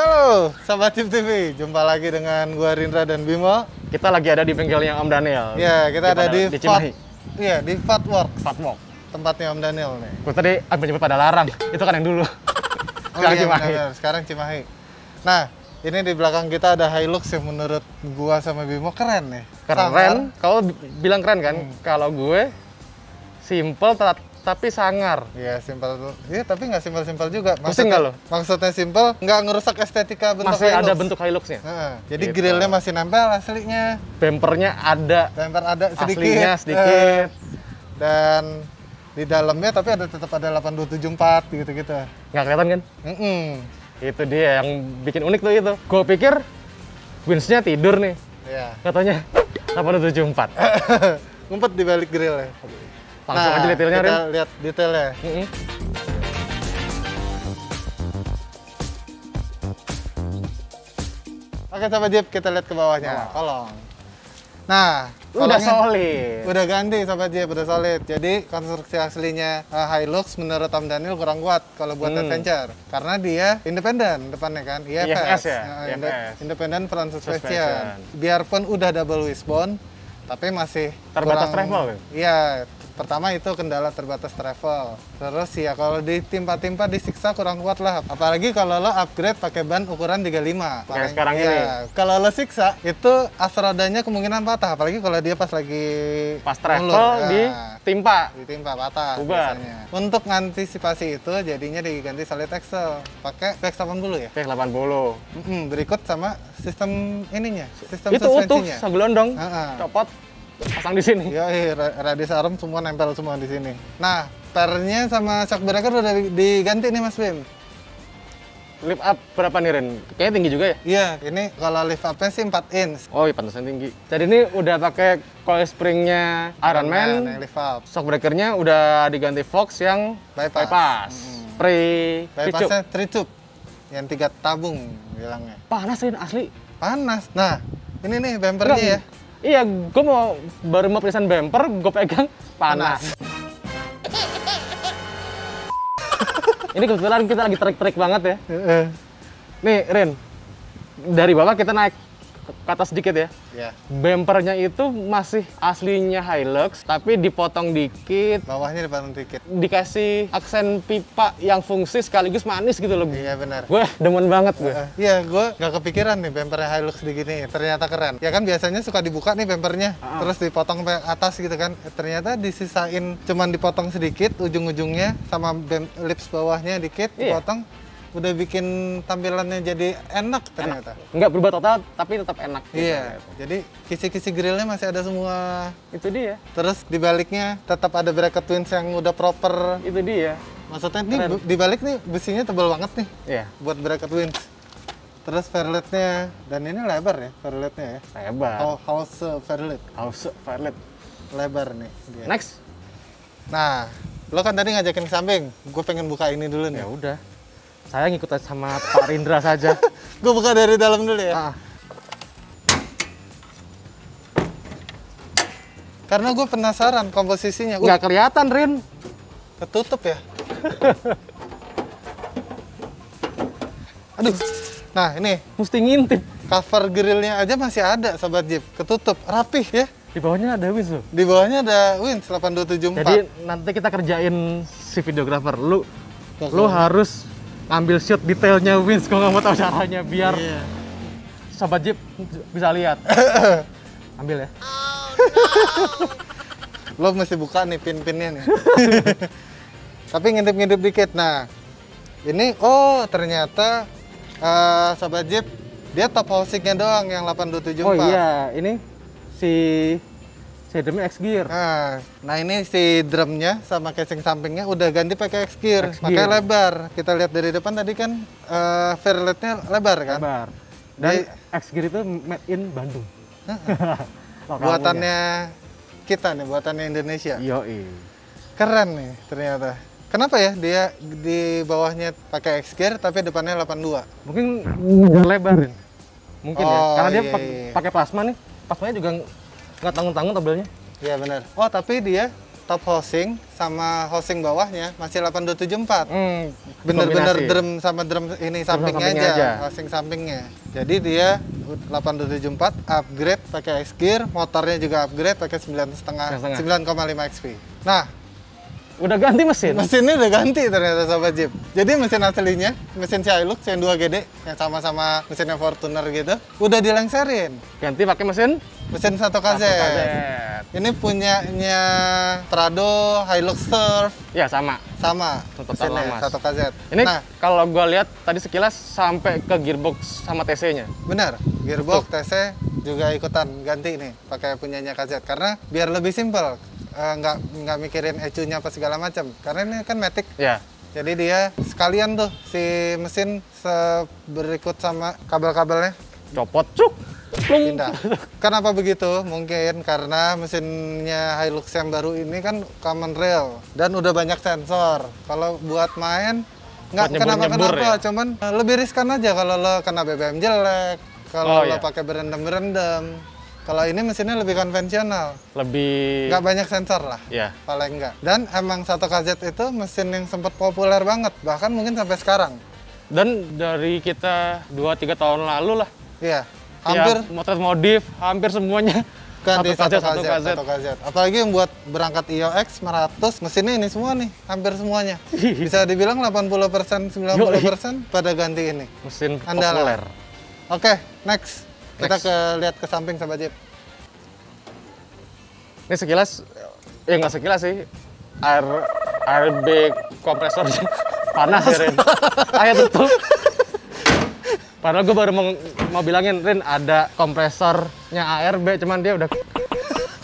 Halo, Sobat Jeep TV. Jumpa lagi dengan gua Rindra dan Bimo. Kita lagi ada di bengkelnya Om Daniel. Ya, kita ada di Cimahi. Iya, di Fatworks. Fatwork. Tempatnya Om Daniel nih. Gue tadi nyebut pada larang. Itu kan yang dulu. Sekarang iya, Cimahi. benar, sekarang Cimahi. Nah, ini di belakang kita ada Hilux yang menurut gua sama Bimo keren nih. Keren. Kau bilang keren kan? Kalau gue simple tapi sangar. Iya, simpel tuh. Iya, tapi nggak simpel-simpel juga. Pusing nggak lo? Maksudnya simpel, nggak ngerusak estetika bentuk Masih Hilux. ada bentuk Hiluxnya. Jadi Gitu. grillnya masih nempel aslinya. Bempernya ada. Bumper ada sedikit. Aslinya sedikit. Dan di dalamnya tapi tetap ada 8274 gitu-gitu. Nggak kelihatan kan? Itu dia yang bikin unik tuh itu. Gue pikir winch-nya tidur nih. Iya. Katanya 8274. Ngumpet di balik grill ya. Langsung aja detailnya, kita Rin. lihat detailnya. Oke, Sobat Jeep, kita lihat ke bawahnya. Kolong. Nah, Udah kolongnya solid. udah ganti, Sobat Jeep, udah solid. Jadi konstruksi aslinya Hilux menurut Om Daniel kurang kuat kalau buat adventure. Karena dia independen depannya kan, IFS ya? IFS. Independent front suspension. Suspension. Biarpun udah double wishbone, tapi masih Terbatas kurang- travel kan? Iya, pertama itu kendala terbatas travel. Terus ya kalau ditimpa-timpa disiksa kurang kuat lah. Apalagi kalau lo upgrade pakai ban ukuran 35. Kayak sekarang ini. Kalau lo siksa itu as rodanya kemungkinan patah. Apalagi kalau dia pas lagi Pas travel mulur. ditimpa. Ditimpa patah Bubar. biasanya. Untuk mengantisipasi itu jadinya diganti solid axle pakai VX80 ya. P80. Berikut sama sistem ininya, sistem Itu utuh, suspensinya. segelondong. Heeh. Copot, pasang di sini. Ya, radius arm semua nempel semua di sini. Nah, pernya sama shock breaker udah diganti nih Mas Bim. Lift up berapa nih Ren? Kayaknya tinggi juga ya? Iya, ini kalau lift up-nya sih 4 inch. Oh iya, pantesan tinggi. Jadi ini udah pakai coil springnya Ironman. yang lift up. Shock breakernya udah diganti Fox yang Bypass. bypass. Pre-picup. Bypassnya tri-tube. Yang 3 tabung bilangnya. Panas Ren, asli. Panas. Nah, ini nih bumpernya ya. Iya, gue baru mau pelisan bumper, gue pegang panas. Ini kebetulan kita lagi terik-terik banget ya. Nih, Ren, dari bawah kita naik ke atas sedikit ya. Ya, Bumpernya itu masih aslinya Hilux, tapi dipotong dikit, bawahnya dipotong dikit. dikasih aksen pipa yang fungsi sekaligus manis gitu loh. Iya benar. Gue demen banget gue. Iya, gue nggak kepikiran nih bumpernya Hilux digini. Ternyata keren. Ya kan biasanya suka dibuka nih bumpernya, terus dipotong ke atas gitu kan. Ternyata disisain cuman dipotong sedikit ujung-ujungnya sama lips bawahnya dikit Iya. dipotong. Udah bikin tampilannya jadi enak ternyata. Nggak berubah total, tapi tetap enak. gitu. Iya. Jadi kisi-kisi grillnya masih ada semua. Itu dia. Terus di baliknya tetap ada bracket twins yang udah proper. Itu dia. Maksudnya nih Keren. di balik nih besinya tebal banget nih Iya. buat bracket twins. Terus fairletnya, dan ini lebar ya fairletnya ya. Hebat. House fairlet, House Violet. lebar nih dia. Next. Nah, lo kan tadi ngajakin ke samping, gue pengen buka ini dulu nih. Ya udah. Saya ngikut aja sama Pak Rindra saja. Gue buka dari dalam dulu ya. Ah, Karena gue penasaran komposisinya. nggak kelihatan, Rin. Ketutup ya. Aduh. Nah, ini Mesti ngintip. cover grillnya aja masih ada, Sobat Jeep. Ketutup, rapih ya. Di bawahnya ada winch loh. Di bawahnya ada Winch 8274. Jadi nanti kita kerjain si videografer. Lu harus ngambil shot detailnya winch. Gue nggak mau tahu caranya biar Iya. Sobat Jeep bisa lihat. Ambil ya. Lo mesti buka nih pin-pinnya nih. Tapi ngintip-ngintip dikit. Nah, ini ternyata Sobat Jeep dia top housing-nya doang yang 8274. Oh iya, ini si drumnya X gear. Nah ini si drumnya sama casing sampingnya udah ganti pakai X gear, X pakai gear. lebar. Kita lihat dari depan tadi kan fairletnya lebar kan. Lebar. Dan Jadi- X gear itu made in Bandung. Lokalnya. Buatannya kita nih, buatannya Indonesia. Yoi. Keren nih ternyata. Kenapa ya dia di bawahnya pakai X gear tapi depannya 82? Mungkin lebarin. Mungkin ya. Oh, Karena dia iya, iya. pakai plasma nih. Plasmanya juga nggak tanggung-tanggung tabelnya. Iya benar. Oh tapi dia top housing sama housing bawahnya masih 8274. Bener-bener kombinasi. drum sama drum ini sampingnya sampingnya aja, aja. housing sampingnya. Jadi dia 8274 upgrade pakai X gear, motornya juga upgrade pakai 9,5 XP. Nah, Udah ganti mesin? mesinnya udah ganti ternyata Sobat Jeep. Jadi mesin aslinya, mesin si Hilux yang 2GD, yang sama-sama mesinnya Fortuner gitu, udah dilengserin. Ganti pakai mesin? Mesin 1KZ. Ini punyanya Prado, Hilux Surf, Ya sama. sama Total mesinnya Mas. 1KZ. Ini Nah, kalau gua lihat tadi sekilas sampai ke gearbox sama TC-nya. benar, gearbox, TC juga ikutan ganti nih, pakai punyanya KZ. Karena biar lebih simpel, nggak mikirin ECU-nya apa segala macam. Karena ini kan Matic, Ya. jadi dia sekalian tuh si mesin berikut sama kabel-kabelnya Copot, cuk. Plung. pindah. Kenapa begitu? Mungkin karena mesinnya Hilux yang baru ini kan common rail dan udah banyak sensor. Kalau buat main nggak Buat nyebur-nyebur kenapa-kenapa, ya? cuman lebih riskan aja kalau lo kena BBM jelek, kalau Oh, lo iya. pakai berendam-berendam. Kalau ini mesinnya lebih konvensional, Lebih. nggak banyak sensor lah, Ya. paling nggak. Dan emang 1KZ itu mesin yang sempat populer banget, bahkan mungkin sampai sekarang. Dan dari kita 2-3 tahun lalu lah. Iya, hampir Ya, motor modif, hampir semuanya. ganti Satu 1KZ. Apalagi yang buat berangkat IOX 100, mesinnya ini semua nih, hampir semuanya. Bisa dibilang 80%, 90% pada ganti ini. Mesin Andalan. populer. Oke, next. Kita Next. lihat ke samping Sobat Jeep. Ini sekilas, ya nggak sekilas sih. ARB kompresornya panas ya, Ren. Ayo tutup. Padahal gue baru mau bilangin, Ren, ada kompresornya ARB, cuman dia udah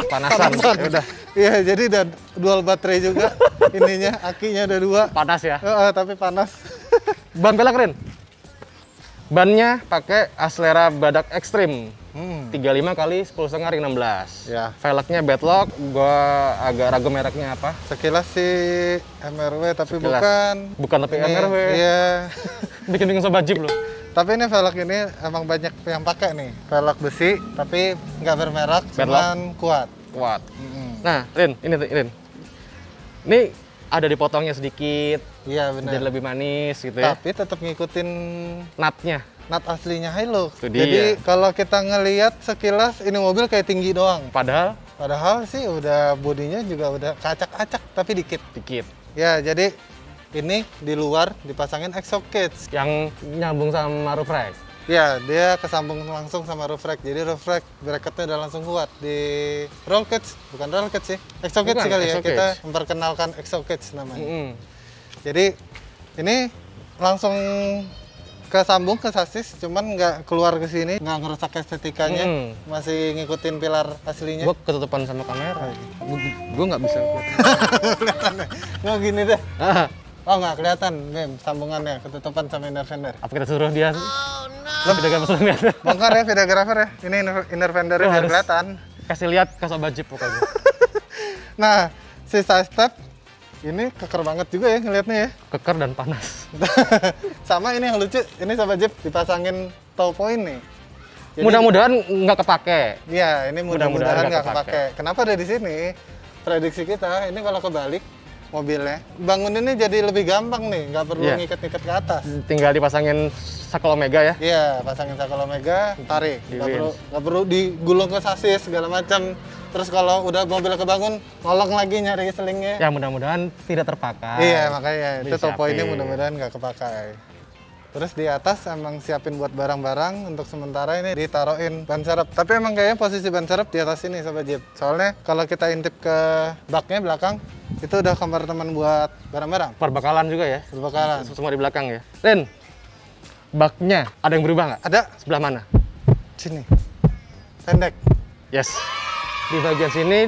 panasan. Ya udah, Iya, jadi udah dual baterai juga. Ininya, akinya ada 2. panas ya. Tapi panas. Ban pelek, Ren. Bannya pakai Aslera Badak Extreme. 35 kali 10,5 ring 16. Ya. Velgnya bedlock, gua agak ragu mereknya apa. Sekilas sih MRW, tapi Sekilas. Bukan tapi ini, MRW. Iya. Bikin bingung Sobat Jeep loh. Tapi ini velg ini emang banyak yang pakai nih. Velg besi, tapi nggak bermerek, Bedlock. cuman kuat. Kuat. Nah, Rin, ini Rin. Ini ada dipotongnya sedikit, Iya jadi benar. lebih manis gitu ya. Tapi tetap ngikutin Nutnya. nut aslinya Hilux. Itu dia. Jadi kalau kita ngelihat sekilas ini mobil kayak tinggi doang. Padahal Sih udah bodinya juga udah kacak-acak tapi dikit. dikit. Ya jadi ini di luar dipasangin exhaust kits. Yang nyambung sama roof rack. Ya dia kesambung langsung sama roof rack. Jadi roof rack bracketnya udah langsung kuat di roll kits, bukan roll kits sih. Exhaust kits Bukan, sih kali ya. exhaust Kita kits. memperkenalkan exhaust kits namanya. Mm-mm. Jadi ini langsung kesambung ke sasis, cuman nggak keluar ke sini, nggak ngerusak estetikanya, masih ngikutin pilar aslinya. Gua ketutupan sama kamera. Gua nggak bisa Kelihatannya. Nggak gini deh. Ah, Oh nggak kelihatan, Bim, sambungannya ketutupan sama inner fender. apa kita suruh dia? Lebih dekat pesan lihat. Bongkar ya videografer ya. Ini inner fendernya Lu biar harus- kelihatan. Kasih lihat ke Sobat Jeep pokoknya. Nah, si side step ini keker banget juga ya ngelihatnya ya. Keker dan panas. Sama ini yang lucu, ini Sobat Jeep dipasangin tow point nih. Jadi- Mudah-mudahan nggak kepake. Iya, ini mudah-mudahan Mudah-mudahan nggak nggak kepake. Kenapa ada di sini? Prediksi kita, ini kalau kebalik mobilnya, banguninnya jadi lebih gampang nih, nggak perlu Iya. ngikat-ngikat ke atas. Tinggal dipasangin sakel Omega ya. Iya, pasangin sakal Omega, tarik. Di Nggak perlu digulung ke sasis segala macam. Terus kalau udah mobil kebangun, nolong lagi nyari selingnya. Ya mudah-mudahan tidak terpakai. Iya, makanya itu tow Disiapin. point-nya mudah-mudahan nggak kepakai. Terus di atas emang siapin buat barang-barang, untuk sementara ini ditaruhin ban serep. Tapi emang kayaknya posisi ban serep di atas ini Sobat Jeep. Soalnya kalau kita intip ke baknya belakang, itu udah kompartemen buat barang-barang. Perbekalan juga ya. Berbekalan. Semua di belakang ya. Ren, baknya ada yang berubah nggak? Ada Sebelah mana? sini. Pendek. Yes. Di bagian sini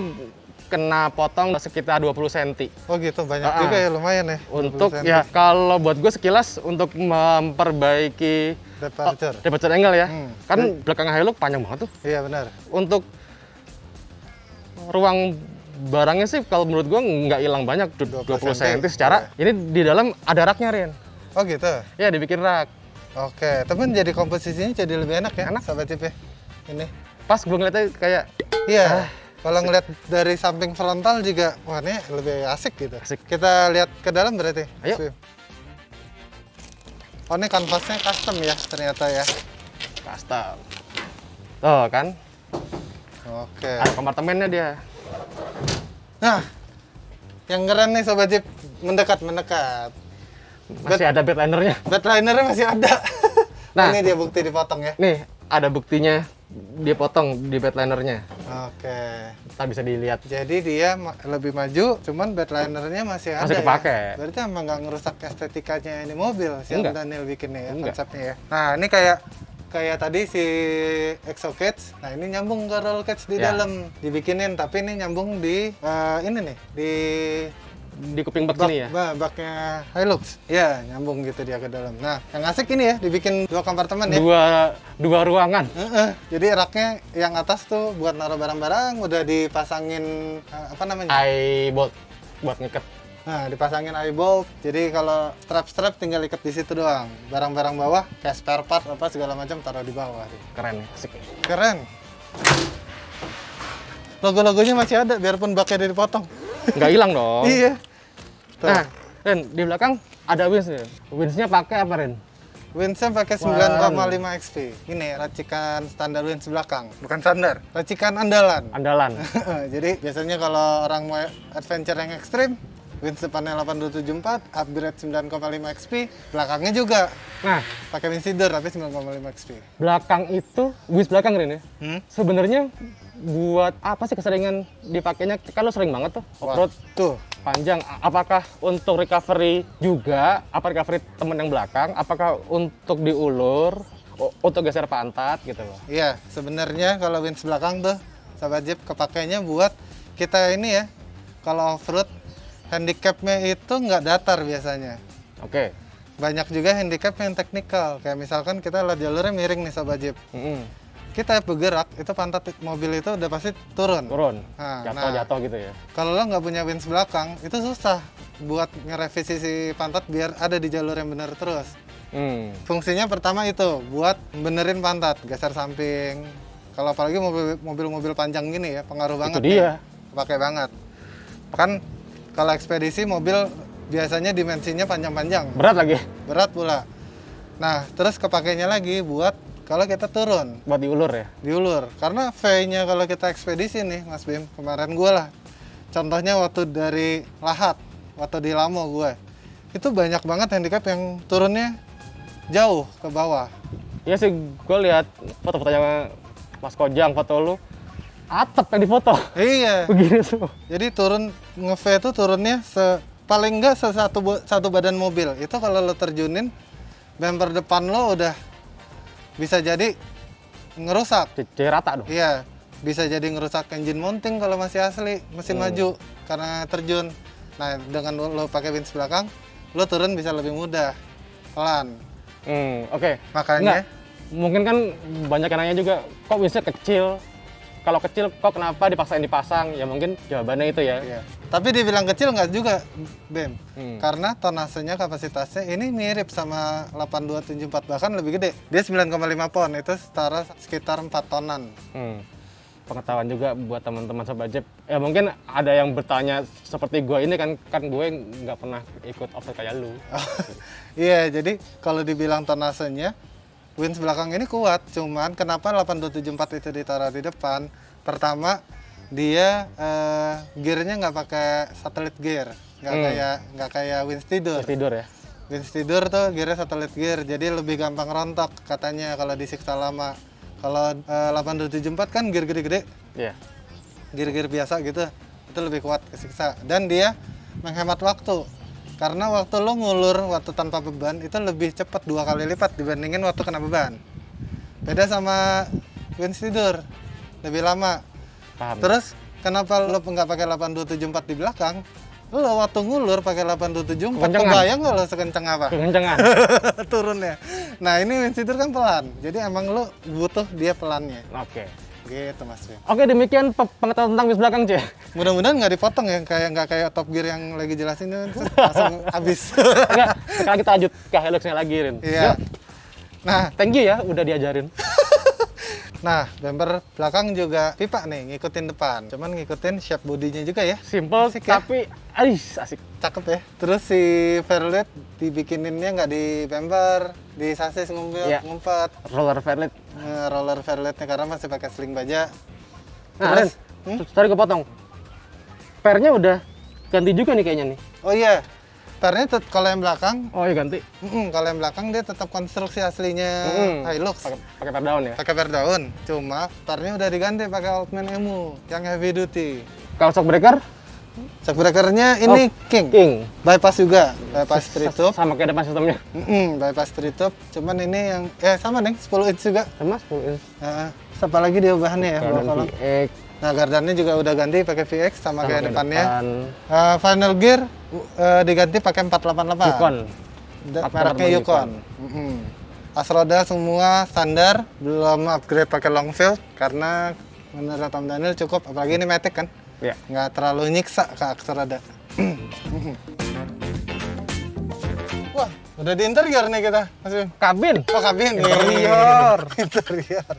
kena potong sekitar 20 cm. Oh gitu, banyak Ah, juga ya, lumayan ya. Untuk 20 ya kalau buat gue sekilas untuk memperbaiki departure. departure angle ya. Hmm. Kan belakang Hilux panjang banget tuh. Iya benar. Untuk ruang barangnya sih kalau menurut gua nggak hilang banyak 20 cm secara ini di dalam ada raknya Rin. Oh gitu. Ya dibikin rak. Oke, tapi jadi komposisinya jadi lebih enak ya, Enak. Sobat Jeep ya. Ini. Pas gua ngeliatnya kayak Iya. Kalau ngeliat dari samping frontal juga, wah ini lebih asik gitu. Asik. Kita lihat ke dalam berarti. Ayo. Oh ini kanvasnya custom ya ternyata ya. Custom. Tuh kan, Oke. ada kompartemennya dia. Nah, yang keren nih Sobat Jeep, mendekat. Masih ada bedlinernya. Bedlinernya masih ada. Nah. Ini dia bukti dipotong ya. Nih, ada buktinya dia potong di bedlinernya. Oke. Kita bisa dilihat. Jadi dia lebih maju, cuman bedlinernya masih ada. Masih kepake. Ya? Berarti emang nggak ngerusak estetikanya ini mobil si Enggak. Daniel bikinnya ya, Enggak. konsepnya ya. Nah ini kayak tadi si exo cage, nah ini nyambung ke roll cage di Ya. dalam dibikinin, tapi ini nyambung di ini nih Di kuping bak sini ya. baknya Hilux. Ya nyambung gitu dia ke dalam. Nah yang asik ini ya dibikin 2 kompartemen ya. Dua ruangan. Jadi raknya yang atas tuh buat naruh barang-barang, udah dipasangin apa namanya? iBolt buat ngikat. Nah, dipasangin eye bolt. Jadi kalau strap tinggal ikat di situ doang. Barang-barang bawah kayak spare part apa segala macam taruh di bawah. Keren, asik. Keren. Logo-logonya masih ada biarpun baknya udah dipotong. Nggak hilang dong. Iya. Tuh. Nah, Ren, di belakang ada wins nih. Winsnya pakai apa, Ren? Winsnya pakai 9,5 XP. Ini racikan standar wins belakang. Bukan standar, racikan andalan. Andalan. Jadi biasanya kalau orang mau adventure yang ekstrim, wins depannya 8274, upgrade 9,5 XP, belakangnya juga Nah, pakai wins leader tapi 9,5 XP. belakang itu, wins belakang Ren ya? Hmm? Sebenarnya buat apa sih keseringan dipakainya? Kan lo sering banget tuh off-road Tuh, panjang. Apakah untuk recovery juga? Apa recovery temen yang belakang? Apakah untuk diulur? Untuk geser pantat gitu loh? iya sebenarnya kalau wins belakang tuh, Sobat Jeep kepakainya buat kita ini ya, kalau off-road handicapnya itu nggak datar biasanya. Oke. Banyak juga handicap yang teknikal, kayak misalkan kita lihat jalurnya miring nih Sobat Jeep. Mm-mm. Kita bergerak, itu pantat mobil itu udah pasti turun. Turun. Nah, Jatuh gitu ya? Kalau lo nggak punya wins belakang, itu susah buat ngerevisi si pantat biar ada di jalur yang benar terus. Hmm. Fungsinya pertama itu, buat benerin pantat, geser samping. Kalau apalagi mobil-mobil panjang gini ya, pengaruh banget. Itu dia. Pakai banget. Kan kalau ekspedisi mobil biasanya dimensinya panjang-panjang. Berat lagi. Berat pula. Nah, terus kepakainya lagi buat kalau kita turun. Buat diulur ya? Diulur. Karena V-nya kalau kita ekspedisi nih, Mas Bim, kemarin gue lah. Contohnya waktu dari Lahat, waktu di Lamo gue. Itu banyak banget handicap yang turunnya jauh ke bawah. Iya sih, gue lihat foto-fotonya Mas Kojang, foto lu. Atap yang difoto. Iya. Begini tuh. Jadi turun nge-V itu turunnya paling enggak satu badan mobil. Itu kalau lo terjunin, bumper depan lo udah bisa jadi ngerusak. Jadi rata dong. Iya, bisa jadi ngerusak engine mounting kalau masih asli, mesin maju karena terjun. Nah, dengan lo pakai wins belakang, lo turun bisa lebih mudah, pelan. Oke. Makanya, Mungkin kan banyak yang nanya juga, kok winsnya kecil? Kalau kecil, kok kenapa dipaksain dipasang? Ya mungkin jawabannya itu ya. iya. Tapi dibilang kecil nggak juga, Bem. Hmm. Karena tonasenya, kapasitasnya ini mirip sama 8274, bahkan lebih gede. Dia 9,5 pon, itu setara sekitar 4 tonan. Pengetahuan juga buat teman-teman Sobat Jeep. Ya mungkin ada yang bertanya seperti gue ini kan gue nggak pernah ikut off-road kayak lu. Iya, jadi kalau dibilang tonasenya, wins belakang ini kuat, cuman kenapa 8274 itu ditaruh di depan? Pertama, dia gearnya nggak pakai satelit gear, nggak kayak wins tidur. Tidur ya. Wins tidur tuh gearnya satelit gear, jadi lebih gampang rontok katanya kalau disiksa lama. Kalau 8274 kan gear gede-gede, Iya. gear-gear biasa gitu, itu lebih kuat kesiksa. Dan dia menghemat waktu. Karena waktu lo ngulur waktu tanpa beban itu lebih cepat 2 kali lipat dibandingin waktu kena beban. Beda sama wins tidur, lebih lama. Paham. Terus kenapa lo nggak pakai 8274 di belakang? Lo waktu ngulur pakai 8274, Kekencengan. kebayang nggak lo sekencang apa? Kencengan. Turunnya. Nah ini wins tidur kan pelan, jadi emang lo butuh dia pelannya. Oke. Gitu Mas Bim. Oke, demikian pengetahuan tentang wins belakang, C. Mudah-mudahan nggak dipotong ya, nggak kayak Top Gear yang lagi jelasin itu langsung habis. Enggak, sekarang kita lanjut ke Hilux-nya lagi, Rin. Iya. Yuk, Nah, thank you ya udah diajarin. Nah, bumper belakang juga pipa nih, ngikutin depan. Cuman ngikutin shape bodinya juga ya. Simple, Asik ya? tapi asik. Cakep ya. Terus si fairlet dibikininnya nggak di bumper, di sasis Iya. ngumpet. Roller fairlet. Roller fairletnya karena masih pakai sling baja. Nah, Ren, tadi gue potong. Fairnya udah ganti juga nih kayaknya nih. Oh iya, fairnya kalau yang belakang, Oh iya ganti. kalau yang belakang dia tetap konstruksi aslinya Hilux. Pakai fair down ya. Pakai fair daun, cuma fairnya udah diganti pakai Oldman Emu yang heavy duty. Kalau shock breaker? Shock breakernya ini King. Bypass juga, bypass street tube. Sama kayak depan sistemnya. Bypass street tube, cuman ini yang sama nih 10 inch juga. Sama 10 inch. Apa lagi dia bahannya ya? Gardan Kalau- VX. Nah, gardannya juga udah ganti pakai VX sama kayak depannya. depan. Final gear diganti pakai 488. Yukon. Mereknya Yukon. As roda semua standar, belum upgrade pakai long field karena menurut Om Daniel cukup, apalagi ini Matic kan, Ya. nggak terlalu nyiksa ke aks roda. Wah, udah di interior nih kita, Mas Bim. Kabin. Oh, kabin. Interior. Interior.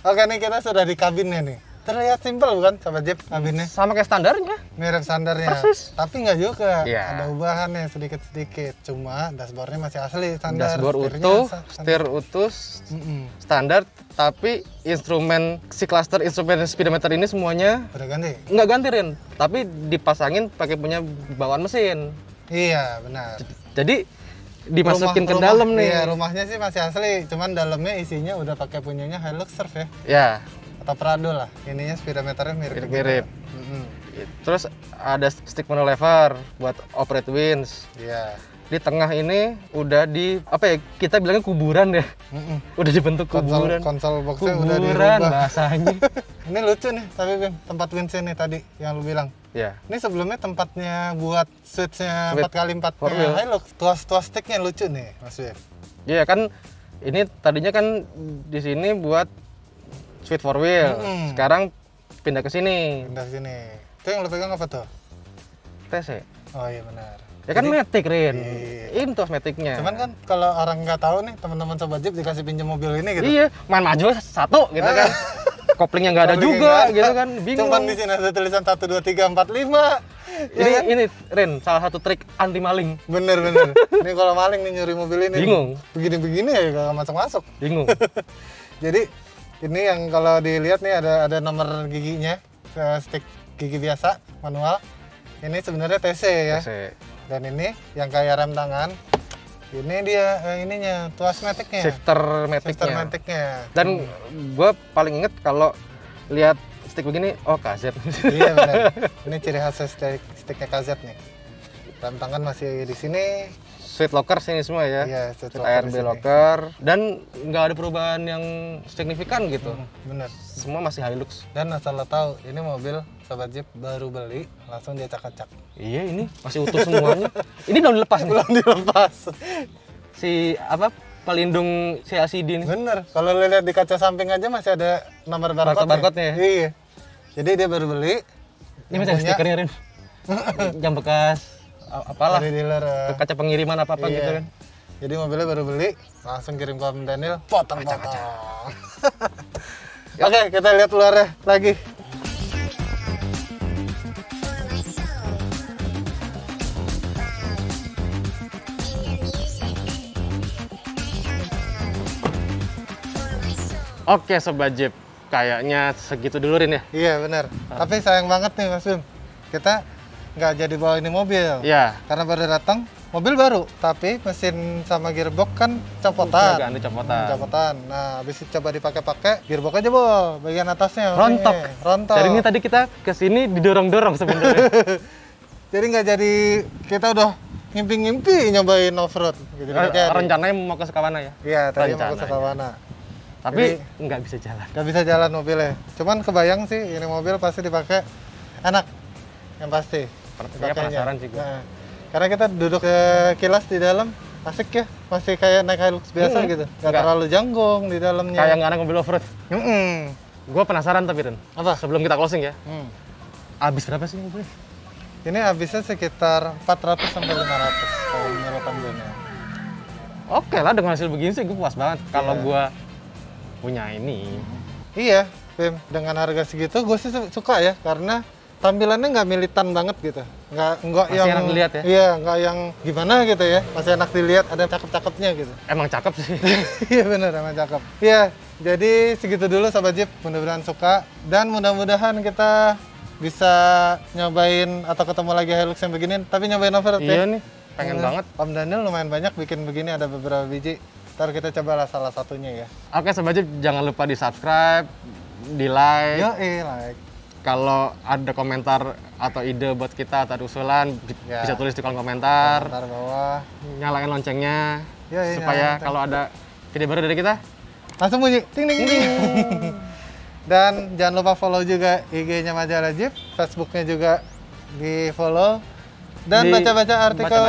Oke, nih kita sudah di kabinnya nih. Terlihat simpel bukan, Sobat Jeep, kabinnya? Sama kayak standarnya. Mirip standarnya. Persis. Tapi nggak juga. Iya. Ada ubahannya sedikit-sedikit. Cuma dashboardnya masih asli standar. Dashboard Setirnya utuh, standar. setir utuh, Mm-mm. standar, tapi instrumen si cluster instrumen speedometer ini semuanya Udah ganti? nggak ganti Rin, tapi dipasangin pakai punya bawaan mesin. Iya, benar. Jadi dimasukin ke Rumah- dalam nih. Iya, rumahnya sih masih asli. Cuman dalamnya isinya udah pakai punyanya Hilux Surf ya. Ya, Atau Prado lah. Ininya speedometernya mirip. mirip-mirip. Mm-mm. Terus ada stick monolever buat operate winch. Iya. Di tengah ini udah di apa ya? Kita bilangnya kuburan ya. Mm-mm. Udah dibentuk kuburan. Konsol boxnya udah Kuburan dirubah. bahasanya. Ini lucu nih, tapi Bim, tempat winch nih tadi yang lu bilang. Ya. Ini sebelumnya tempatnya buat switch-nya Switch 4x4 four wheel. Hilux. Tuas sticknya lucu nih, Mas Bim. Iya kan ini tadinya kan di sini buat switch four wheel. Sekarang pindah ke sini. Pindah sini. Itu yang lu pegang apa tuh? TC. Oh iya benar. Ya kan Matic, Rin. Iya. Ini tuh Maticnya. Cuman kan kalau orang nggak tahu nih, teman-teman Sobat Jeep dikasih pinjam mobil ini gitu. Iya, main maju satu gitu kan. Koplingnya nggak ada Koplingnya juga nggak ada. gitu kan. Bingung. Cuman di sini ada tulisan 1, 2, 3, 4, 5. Ini Rin, salah satu trik anti maling. Bener. Ini kalau maling nih nyuri mobil ini. Bingung. Begini-begini ya nggak masuk-masuk. Bingung. Jadi ini yang kalau dilihat nih ada nomor giginya, stick gigi biasa manual. Ini sebenarnya TC ya. TC. Dan ini yang kayak rem tangan. Ini dia ininya tuas maticnya. Shifter Shifter Maticnya. maticnya. Dan gue paling inget kalau lihat stick begini, oh KZ. Iya benar. Ini ciri khas sticknya KZ nih. Rem tangan masih di sini. Seat locker sini semua ya. Iya, seat Seat locker ARB di sini. locker. Dan nggak ada perubahan yang signifikan gitu. Bener. Semua masih Hilux. Dan asal lo tahu, ini mobil Sobat Jeep baru beli, langsung dia acak-acak. Iya ini masih utuh semuanya. Ini belum dilepas nih. Belum dilepas. Si apa pelindung CACD ini. Bener. Kalau lo lihat di kaca samping aja masih ada nomor barcode. Barcode-nya ya? Iya. Jadi dia baru beli. Ini masih ada stikernya Rin. Jam bekas apalah. Dari dealer. Kaca pengiriman apa-apa Iya. gitu kan. Jadi mobilnya baru beli, langsung kirim ke Om Daniel, potong-potong. Oke, kita lihat luarnya lagi. Oke Sobat Jeep, kayaknya segitu dulu Rin ya. Iya benar. Tapi sayang banget nih Mas Bim, kita nggak jadi bawa ini mobil. Iya. Karena baru datang, mobil baru, tapi mesin sama gearbox kan copotan. Ganti copotan. Copotan. Nah, habis coba dipakai-pakai, gearbox aja boh, bagian atasnya. Rontok. Rontok. Dari ini tadi kita kesini didorong-dorong sebenarnya. Jadi nggak jadi, kita udah ngimpi-ngimpi nyobain off-road. Gitu, nggak jadi. Rencananya mau ke Sekawana ya. Iya, tadi mau ke rencananya. Sekawana. Tapi nggak bisa jalan. Nggak bisa jalan mobilnya. Cuman kebayang sih, ini mobil pasti dipakai enak. Yang pasti. Ya, penasaran sih gua. Nah, karena kita duduk kilas di dalam, asik ya. Masih kayak naik Hilux biasa gitu. Nggak Nggak. terlalu janggung di dalamnya. Kayak nggak ada mobil off-road. Gue penasaran tapi Rin. Apa? Sebelum kita closing ya. Hmm. Habis berapa sih mobilnya? Ini habisnya sekitar 400 sampai 500 kalau menurut Amdonnya. Oke lah dengan hasil begini sih gue puas banget. Kalau Iya. gue punya ini. Iya, Bim. Dengan harga segitu gue sih suka ya, karena tampilannya nggak militan banget gitu. Nggak Masih yang enak dilihat ya? Iya, nggak yang gimana gitu ya. Masih enak dilihat, ada cakep-cakepnya gitu. Emang cakep sih. Iya bener, emang cakep. Iya, jadi segitu dulu Sobat Jeep. Mudah-mudahan suka. Dan mudah-mudahan kita bisa nyobain atau ketemu lagi Hilux yang begini. Tapi nyobain off-road ya. Iya nih, pengen banget. Om Daniel lumayan banyak bikin begini, ada beberapa biji. Ntar kita cobalah salah satunya ya. Oke Sobat Jeep, jangan lupa di subscribe, di like. Yo, like. Kalau ada komentar atau ide buat kita atau ada usulan, Ya. bisa tulis di kolom komentar. Ntar bawah. Nyalain loncengnya, Ya, supaya kalau ada video baru dari kita, Langsung bunyi. Ting, ting, ting. Dan jangan lupa follow juga IG-nya Majalah Jeep. Facebooknya juga di follow. Dan baca-baca artikel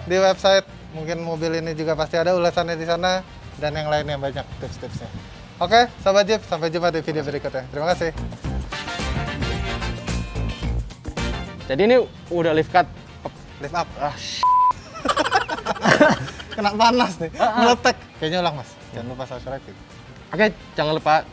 di website. Mungkin mobil ini juga pasti ada ulasannya di sana. Dan yang lainnya banyak tips-tipsnya. Oke, Sobat Jeep. Sampai jumpa di video berikutnya. Terima kasih. jadi ini udah lift cut. Lift up. Kena panas nih. Meletek. Kayaknya ulang, Mas. Jangan lupa subscribe. Oke, jangan lupa.